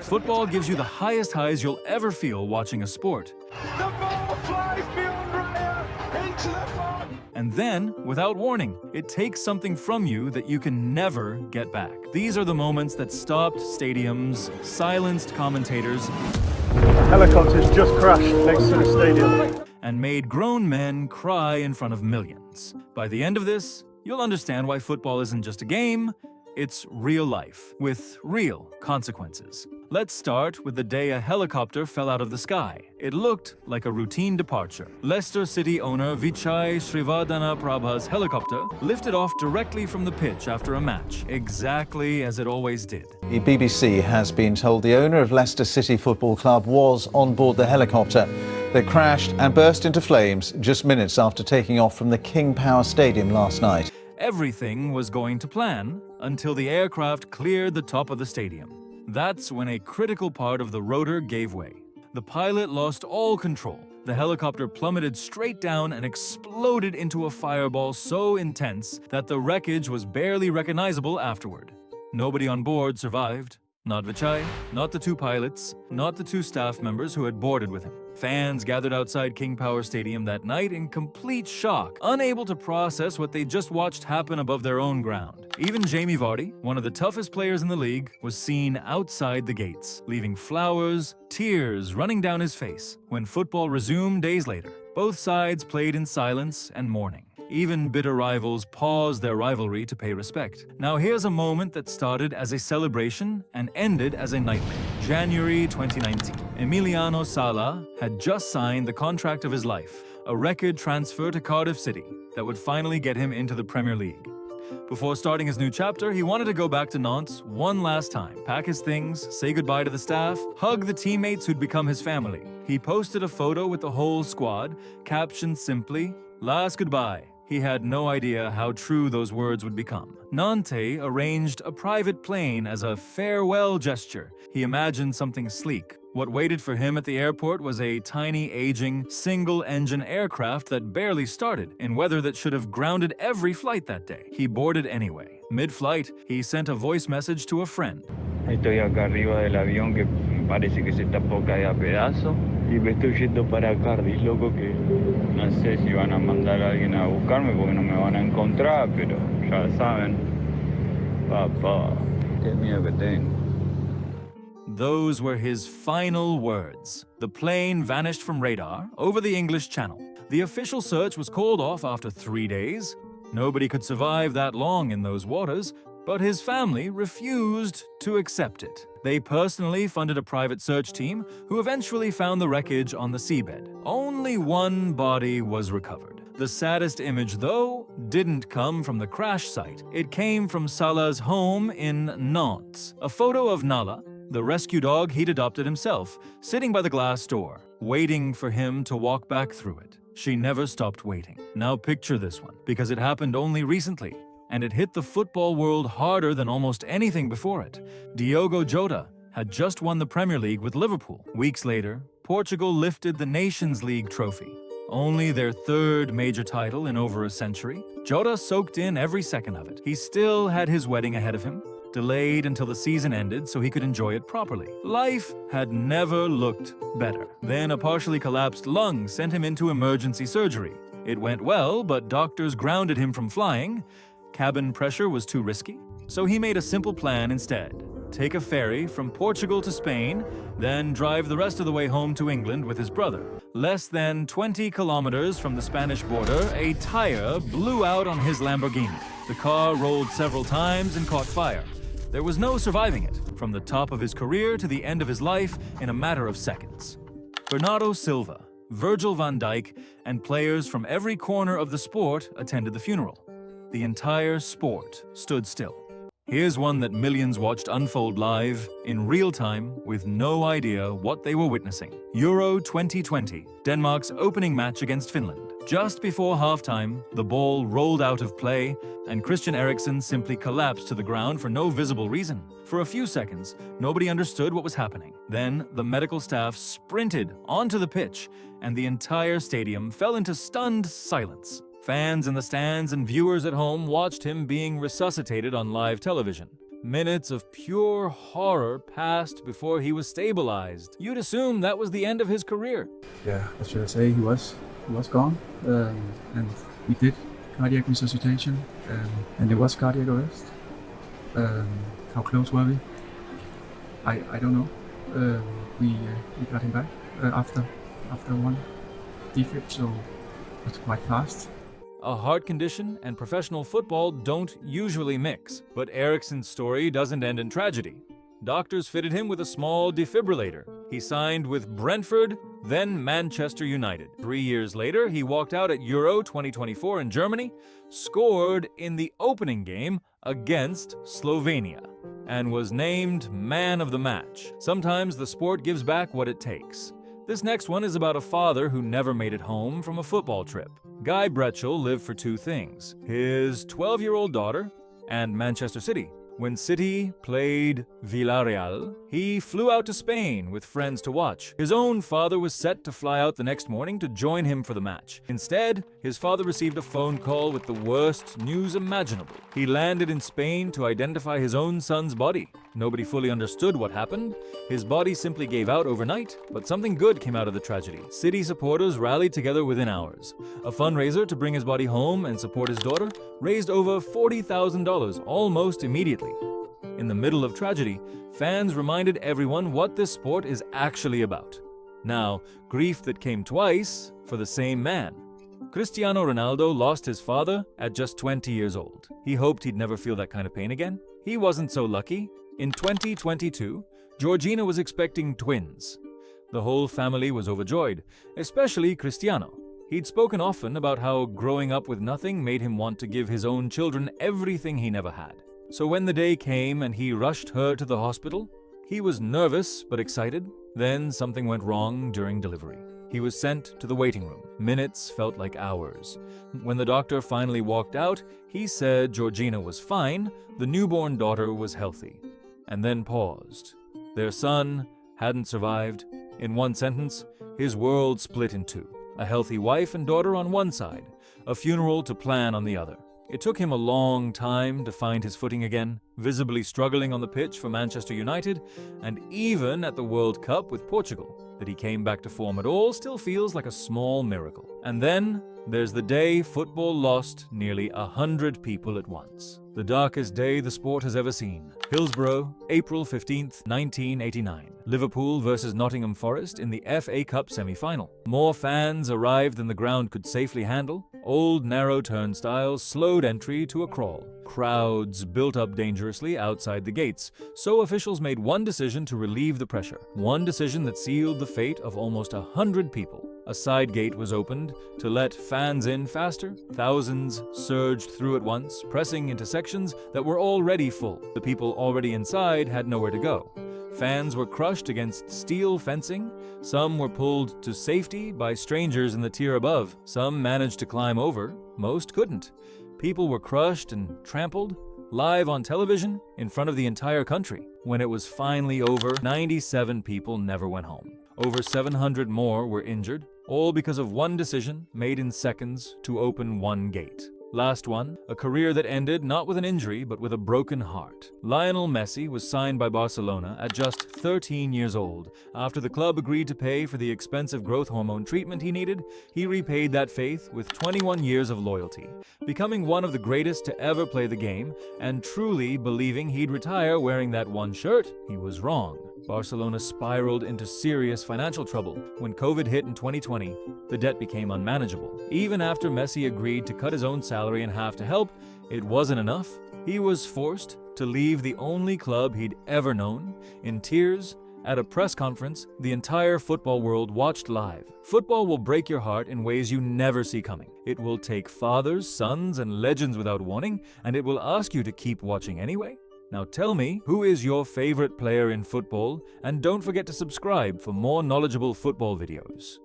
Football gives you the highest highs you'll ever feel watching a sport. The ball flies beyond Raya into the box. And then, without warning, it takes something from you that you can never get back. These are the moments that stopped stadiums, silenced commentators, Helicopters just crashed next to the stadium. and made grown men cry in front of millions. By the end of this, you'll understand why football isn't just a game, it's real life, with real consequences. Let's start with the day a helicopter fell out of the sky. It looked like a routine departure. Leicester City owner Vichai Srivardhana Prabha's helicopter lifted off directly from the pitch after a match, exactly as it always did. The BBC has been told the owner of Leicester City Football Club was on board the helicopter that crashed and burst into flames just minutes after taking off from the King Power Stadium last night. Everything was going to plan until the aircraft cleared the top of the stadium. That's when a critical part of the rotor gave way. The pilot lost all control. The helicopter plummeted straight down and exploded into a fireball so intense that the wreckage was barely recognizable afterward. Nobody on board survived. Not Vichai, not the two pilots, not the two staff members who had boarded with him. Fans gathered outside King Power Stadium that night in complete shock, unable to process what they just watched happen above their own ground. Even Jamie Vardy, one of the toughest players in the league, was seen outside the gates, leaving flowers, tears running down his face. When football resumed days later, both sides played in silence and mourning. Even bitter rivals paused their rivalry to pay respect. Now here's a moment that started as a celebration and ended as a nightmare. January 2019. Emiliano Sala had just signed the contract of his life, a record transfer to Cardiff City that would finally get him into the Premier League. Before starting his new chapter, he wanted to go back to Nantes one last time, pack his things, say goodbye to the staff, hug the teammates who'd become his family. He posted a photo with the whole squad, captioned simply, "Last goodbye." He had no idea how true those words would become. Nantes arranged a private plane as a farewell gesture. He imagined something sleek. What waited for him at the airport was a tiny, aging, single-engine aircraft that barely started, in weather that should have grounded every flight that day. He boarded anyway. Mid-flight, he sent a voice message to a friend. Estoy acá arriba del avión que parece que se está por caer a pedazos y me estoy yendo para Cardiff, loco, que no sé si van a mandar a alguien a buscarme porque no me van a encontrar, pero ya saben, papá, qué miedo que tengo. Those were his final words. The plane vanished from radar over the English Channel. The official search was called off after 3 days. Nobody could survive that long in those waters, but his family refused to accept it. They personally funded a private search team who eventually found the wreckage on the seabed. Only one body was recovered. The saddest image, though, didn't come from the crash site. It came from Salah's home in Nantes. A photo of Nala, the rescue dog he'd adopted himself, sitting by the glass door, waiting for him to walk back through it. She never stopped waiting. Now picture this one, because it happened only recently, and it hit the football world harder than almost anything before it. Diogo Jota had just won the Premier League with Liverpool. Weeks later, Portugal lifted the Nations League trophy, only their third major title in over a century. Jota soaked in every second of it. He still had his wedding ahead of him, delayed until the season ended so he could enjoy it properly. Life had never looked better. Then a partially collapsed lung sent him into emergency surgery. It went well, but doctors grounded him from flying. Cabin pressure was too risky, so he made a simple plan instead. Take a ferry from Portugal to Spain, then drive the rest of the way home to England with his brother. Less than 20 kilometers from the Spanish border, a tire blew out on his Lamborghini. The car rolled several times and caught fire. There was no surviving it, from the top of his career to the end of his life in a matter of seconds. Bernardo Silva, Virgil van Dijk, and players from every corner of the sport attended the funeral. The entire sport stood still. Here's one that millions watched unfold live, in real time, with no idea what they were witnessing. Euro 2020, Denmark's opening match against Finland. Just before halftime, the ball rolled out of play, and Christian Eriksen simply collapsed to the ground for no visible reason. For a few seconds, nobody understood what was happening. Then, the medical staff sprinted onto the pitch, and the entire stadium fell into stunned silence. Fans in the stands and viewers at home watched him being resuscitated on live television. Minutes of pure horror passed before he was stabilized. You'd assume that was the end of his career. Yeah, what should I say? He was gone, and we did cardiac resuscitation, and there was cardiac arrest. How close were we? I don't know. We got him back after one defib, so that's quite fast. A heart condition and professional football don't usually mix, but Eriksen's story doesn't end in tragedy. Doctors fitted him with a small defibrillator. He signed with Brentford, then Manchester United. 3 years later, he walked out at Euro 2024 in Germany, scored in the opening game against Slovenia, and was named Man of the Match. Sometimes the sport gives back what it takes. This next one is about a father who never made it home from a football trip. Guy Bretschel lived for two things: his 12-year-old daughter and Manchester City. When City played Villarreal, he flew out to Spain with friends to watch. His own father was set to fly out the next morning to join him for the match. Instead, his father received a phone call with the worst news imaginable. He landed in Spain to identify his own son's body. Nobody fully understood what happened. His body simply gave out overnight, but something good came out of the tragedy. City supporters rallied together within hours. A fundraiser to bring his body home and support his daughter raised over $40,000 almost immediately. In the middle of tragedy, fans reminded everyone what this sport is actually about. Now, grief that came twice for the same man. Cristiano Ronaldo lost his father at just 20 years old. He hoped he'd never feel that kind of pain again. He wasn't so lucky. In 2022, Georgina was expecting twins. The whole family was overjoyed, especially Cristiano. He'd spoken often about how growing up with nothing made him want to give his own children everything he never had. So when the day came and he rushed her to the hospital, he was nervous but excited. Then something went wrong during delivery. He was sent to the waiting room. Minutes felt like hours. When the doctor finally walked out, he said Georgina was fine, the newborn daughter was healthy, and then paused. Their son hadn't survived. In one sentence, his world split in two. A healthy wife and daughter on one side, a funeral to plan on the other. It took him a long time to find his footing again, visibly struggling on the pitch for Manchester United, and even at the World Cup with Portugal. That he came back to form at all still feels like a small miracle. And then there's the day football lost nearly 100 people at once. The darkest day the sport has ever seen. Hillsborough, April 15th, 1989. Liverpool versus Nottingham Forest in the FA Cup semi-final. More fans arrived than the ground could safely handle. Old narrow turnstiles slowed entry to a crawl. Crowds built up dangerously outside the gates, so officials made one decision to relieve the pressure. One decision that sealed the fate of almost 100 people. A side gate was opened to let fans in faster. Thousands surged through at once, pressing into sections that were already full. The people already inside had nowhere to go. Fans were crushed against steel fencing. Some were pulled to safety by strangers in the tier above. Some managed to climb over. Most couldn't. People were crushed and trampled, live on television, in front of the entire country. When it was finally over, 97 people never went home. Over 700 more were injured, all because of one decision made in seconds to open one gate. Last one, a career that ended not with an injury but with a broken heart. Lionel Messi was signed by Barcelona at just 13 years old. After the club agreed to pay for the expensive growth hormone treatment he needed, he repaid that faith with 21 years of loyalty, becoming one of the greatest to ever play the game, and truly believing he'd retire wearing that one shirt. He was wrong. Barcelona spiraled into serious financial trouble. When COVID hit in 2020, the debt became unmanageable. Even after Messi agreed to cut his own salary in half to help, it wasn't enough. He was forced to leave the only club he'd ever known. In tears, at a press conference, the entire football world watched live. Football will break your heart in ways you never see coming. It will take fathers, sons, and legends without warning, and it will ask you to keep watching anyway. Now tell me, who is your favorite player in football? And don't forget to subscribe for more knowledgeable football videos.